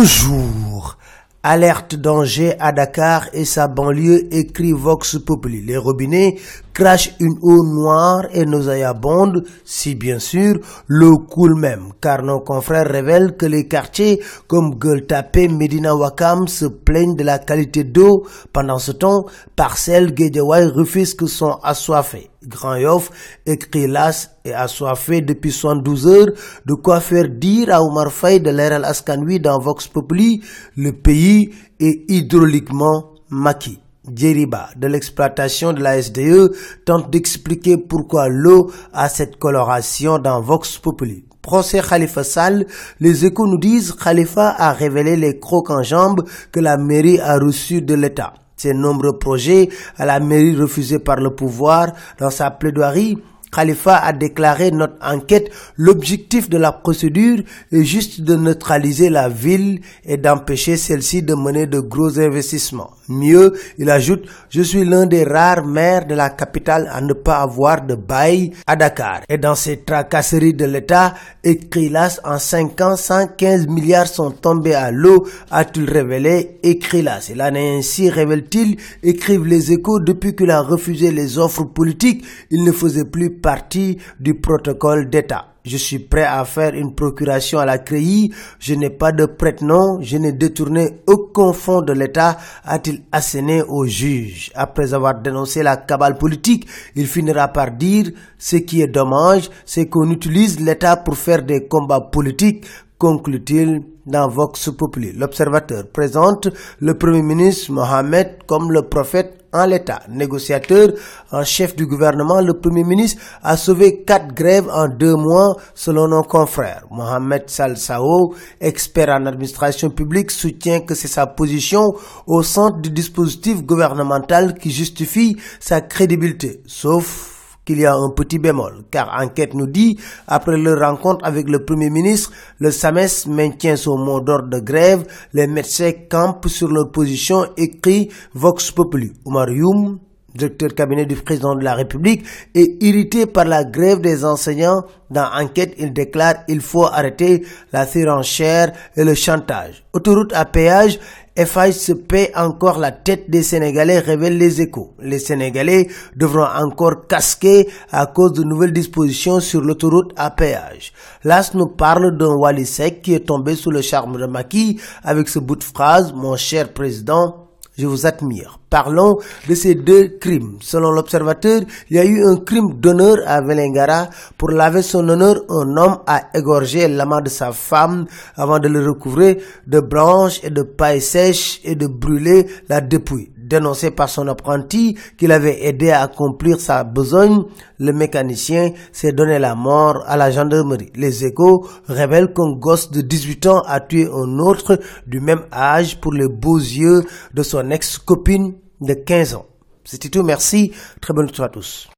Bonjour. Alerte danger à Dakar et sa banlieue, écrit Vox Populi. Les robinets crachent une eau noire et nauséabonde, si bien sûr l'eau coule même, car nos confrères révèlent que les quartiers comme Gueule Tapée, Médina Ouakam se plaignent de la qualité d'eau. Pendant ce temps, Parcelles, Guédiawaye, Rufisque sont assoiffés. Grand Yoff, écrit l'As, est assoiffé depuis 72 heures. De quoi faire dire à Oumar Faye de Leral Askan Wi dans Vox Populi, le pays est hydrauliquement maquis. Djeriba, de l'exploitation de la SDE, tente d'expliquer pourquoi l'eau a cette coloration dans Vox Populi. Procès Khalifa Sall, les Échos nous disent Khalifa a révélé les crocs en jambes que la mairie a reçus de l'État. Ces nombreux projets à la mairie refusés par le pouvoir. Dans sa plaidoirie, Khalifa a déclaré: notre enquête, l'objectif de la procédure est juste de neutraliser la ville et d'empêcher celle-ci de mener de gros investissements. Mieux, il ajoute: je suis l'un des rares maires de la capitale à ne pas avoir de bail à Dakar. Et dans ces tracasseries de l'État, écrit l'As, en 5 ans, 115 milliards sont tombés à l'eau, a-t-il révélé, écrit l'As. Il en est ainsi, révèle-t-il, écrivent les Échos, depuis qu'il a refusé les offres politiques, il ne faisait plus partie du protocole d'État. Je suis prêt à faire une procuration à la CREI. Je n'ai pas de prête-nom. Je n'ai détourné aucun fonds de l'État, a-t-il asséné au juge. Après avoir dénoncé la cabale politique, il finira par dire: ce qui est dommage, c'est qu'on utilise l'État pour faire des combats politiques, conclut-il dans Vox Populi. L'Observateur présente le Premier ministre Mohamed comme le prophète en l'état. Négociateur en chef du gouvernement, le Premier ministre a sauvé 4 grèves en 2 mois selon nos confrères. Mohamed Salsao, expert en administration publique, soutient que c'est sa position au centre du dispositif gouvernemental qui justifie sa crédibilité. Sauf qu'il y a un petit bémol, car Enquête nous dit, après leur rencontre avec le Premier ministre, le SAMES maintient son mot d'ordre de grève, les médecins campent sur leur position, écrit Vox Populi. Oumar Youm, directeur cabinet du président de la République, est irrité par la grève des enseignants. Dans Enquête, il déclare: il faut arrêter la surenchère et le chantage. Autoroute à péage, Eiffage se paie encore la tête des Sénégalais, révèlent les Échos. Les Sénégalais devront encore casquer à cause de nouvelles dispositions sur l'autoroute à péage. L'As nous parle d'un Wally Seck qui est tombé sous le charme de Macky avec ce bout de phrase: mon cher président, je vous admire. Parlons de ces 2 crimes. Selon l'Observateur, il y a eu un crime d'honneur à Vélingara. Pour laver son honneur, un homme a égorgé l'amant de sa femme avant de le recouvrer de branches et de paille sèche et de brûler la dépouille. Dénoncé par son apprenti qu'il avait aidé à accomplir sa besogne, le mécanicien s'est donné la mort à la gendarmerie. Les Échos révèlent qu'un gosse de 18 ans a tué un autre du même âge pour les beaux yeux de son ex-copine de 15 ans. C'était tout, merci, très bonne soirée à tous.